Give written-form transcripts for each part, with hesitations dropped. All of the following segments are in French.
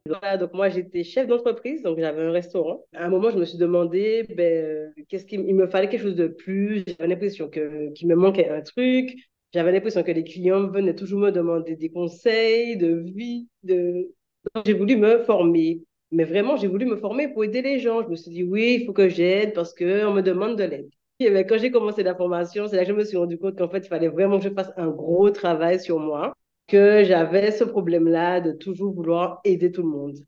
Voilà, donc moi, j'étais chef d'entreprise, donc j'avais un restaurant. À un moment, je me suis demandé, qu'est-ce qu'il il me fallait quelque chose de plus. J'avais l'impression qu'il me manquait un truc. J'avais l'impression que les clients venaient toujours me demander des conseils de vie. Donc, j'ai voulu me former. Mais vraiment, j'ai voulu me former pour aider les gens. Je me suis dit, oui, il faut que j'aide parce qu'on me demande de l'aide. Et ben, quand j'ai commencé la formation, c'est là que je me suis rendu compte qu'en fait, il fallait vraiment que je fasse un gros travail sur moi, que j'avais ce problème-là de toujours vouloir aider tout le monde.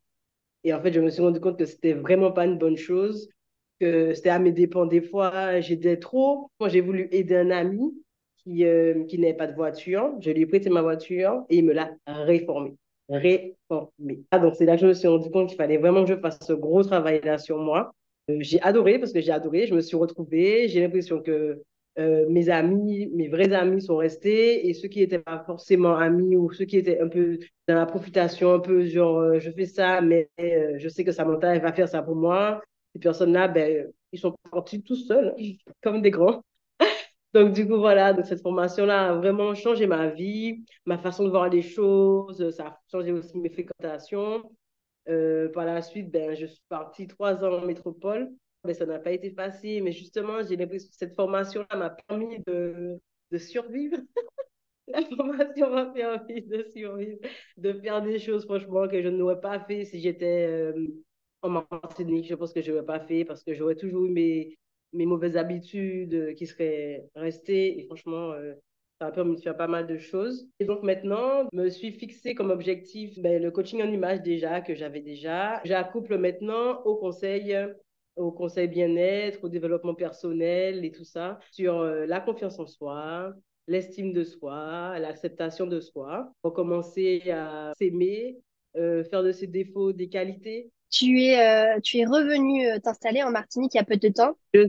Et en fait, je me suis rendu compte que c'était vraiment pas une bonne chose, que c'était à mes dépens des fois, j'aidais trop. Moi, j'ai voulu aider un ami qui n'avait pas de voiture. Je lui ai prêté ma voiture et il me l'a réformée. Réformée. Ah, donc, c'est là que je me suis rendu compte qu'il fallait vraiment que je fasse ce gros travail-là sur moi. J'ai adoré parce que j'ai adoré, je me suis retrouvée. J'ai l'impression que mes amis, mes vrais amis sont restés et ceux qui n'étaient pas forcément amis ou ceux qui étaient un peu dans la profitation, un peu genre je fais ça, mais je sais que Samantha, elle va faire ça pour moi. Ces personnes-là, ben, ils sont partis tout seuls, comme des grands. Donc, du coup, voilà, donc cette formation-là a vraiment changé ma vie, ma façon de voir les choses, ça a changé aussi mes fréquentations. Par la suite, ben, je suis partie 3 ans en métropole. Mais ça n'a pas été facile, mais justement, j'ai l'impression que cette formation-là m'a permis de survivre. La formation m'a permis de survivre, de faire des choses, franchement, que je n'aurais pas fait si j'étais en Martinique. Je pense que je n'aurais pas fait parce que j'aurais toujours eu mes mauvaises habitudes qui seraient restées. Et franchement, ça m'a permis de faire pas mal de choses. Et donc maintenant, je me suis fixé comme objectif ben, le coaching en image déjà, que j'avais déjà. J'accouple maintenant au conseil bien-être, au développement personnel et tout ça, sur la confiance en soi, l'estime de soi, l'acceptation de soi, pour commencer à s'aimer, faire de ses défauts des qualités. Tu es revenu t'installer en Martinique il y a peu de temps Je-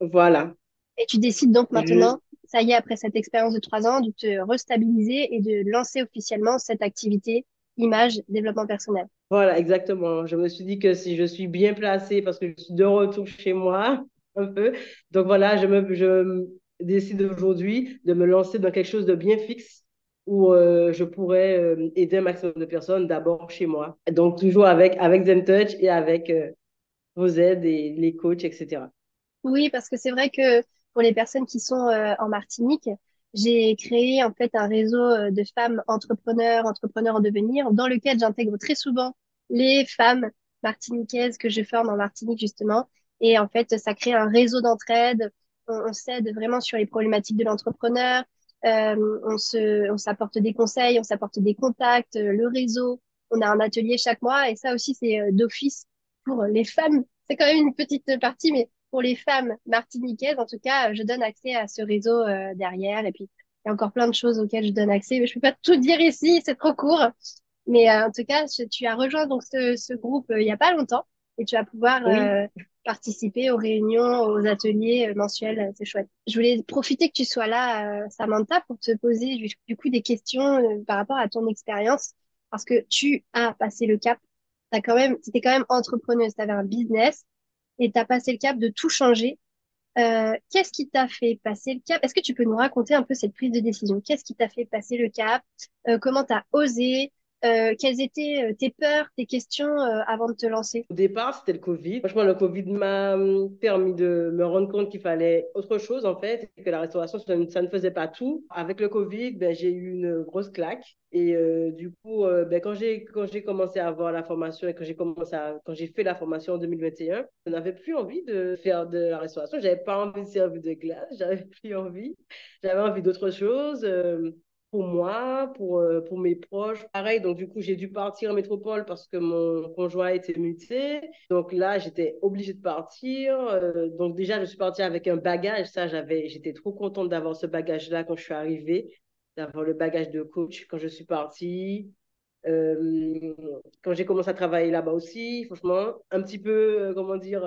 voilà. et tu décides donc Je- maintenant, ça y est, après cette expérience de 3 ans, de te restabiliser et de lancer officiellement cette activité image, développement personnel. voilà, exactement. Je me suis dit que si je suis bien placée, parce que je suis de retour chez moi, un peu, donc voilà, je décide aujourd'hui de me lancer dans quelque chose de bien fixe où je pourrais aider un maximum de personnes d'abord chez moi. Donc toujours avec ZenTouch et avec vos aides et les coachs, etc. Oui, parce que c'est vrai que pour les personnes qui sont en Martinique, j'ai créé en fait un réseau de femmes entrepreneurs, entrepreneurs en devenir, dans lequel j'intègre très souvent les femmes martiniquaises que je forme en Martinique justement. Et en fait, ça crée un réseau d'entraide. On s'aide vraiment sur les problématiques de l'entrepreneur. On s'apporte des conseils, on s'apporte des contacts, le réseau. On a un atelier chaque mois et ça aussi c'est d'office pour les femmes. C'est quand même une petite partie, mais pour les femmes martiniquaises, en tout cas, je donne accès à ce réseau derrière. Et puis, il y a encore plein de choses auxquelles je donne accès, mais je peux pas tout dire ici, c'est trop court. Mais en tout cas, tu as rejoint donc ce groupe il y a pas longtemps et tu vas pouvoir Oui, participer aux réunions, aux ateliers mensuels. C'est chouette. Je voulais profiter que tu sois là, Samantha, pour te poser du coup des questions par rapport à ton expérience, parce que tu as passé le cap. T'étais quand même entrepreneuse, tu avais un business et tu as passé le cap de tout changer. Qu'est-ce qui t'a fait passer le cap? Est-ce que tu peux nous raconter un peu cette prise de décision? Qu'est-ce qui t'a fait passer le cap? Comment t'as osé? Quelles étaient tes peurs, tes questions avant de te lancer? au départ, c'était le Covid. Franchement, le Covid m'a permis de me rendre compte qu'il fallait autre chose, en fait, et que la restauration, ça ne faisait pas tout. Avec le Covid, ben, j'ai eu une grosse claque. Et du coup, ben, quand j'ai commencé à avoir la formation et quand j'ai fait la formation en 2021, je n'avais plus envie de faire de la restauration. J'avais pas envie de servir de glace, j'avais plus envie. J'avais envie d'autre chose. Pour moi, pour mes proches. Pareil, donc du coup, j'ai dû partir en métropole parce que mon conjoint était muté. Donc là, j'étais obligée de partir. Donc déjà, je suis partie avec un bagage. J'étais trop contente d'avoir ce bagage-là quand je suis arrivée, d'avoir le bagage de coach quand je suis partie. Euh, Quand j'ai commencé à travailler là-bas aussi, franchement, un petit peu, comment dire,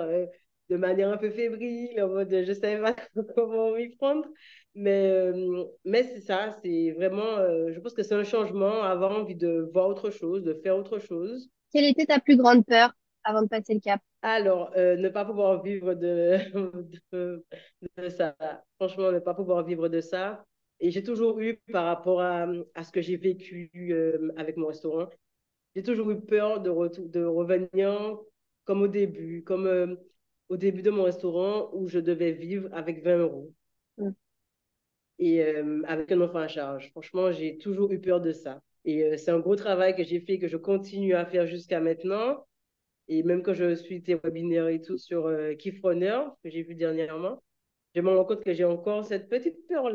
de manière un peu fébrile, en mode, je ne savais pas comment m'y prendre. Mais c'est ça, c'est vraiment, je pense que c'est un changement, avoir envie de voir autre chose, de faire autre chose. Quelle était ta plus grande peur avant de passer le cap? Alors, ne pas pouvoir vivre de, de ça. Franchement, ne pas pouvoir vivre de ça. Et j'ai toujours eu, par rapport à ce que j'ai vécu avec mon restaurant, j'ai toujours eu peur de revenir comme au début, comme au début de mon restaurant où je devais vivre avec 20 euros Mm. et avec un enfant à charge. Franchement, j'ai toujours eu peur de ça. Et c'est un gros travail que j'ai fait, que je continue à faire jusqu'à maintenant. Et même quand je suis tes webinaires et tout sur Kifrunner, que j'ai vu dernièrement, je me rends compte que j'ai encore cette petite peur-là.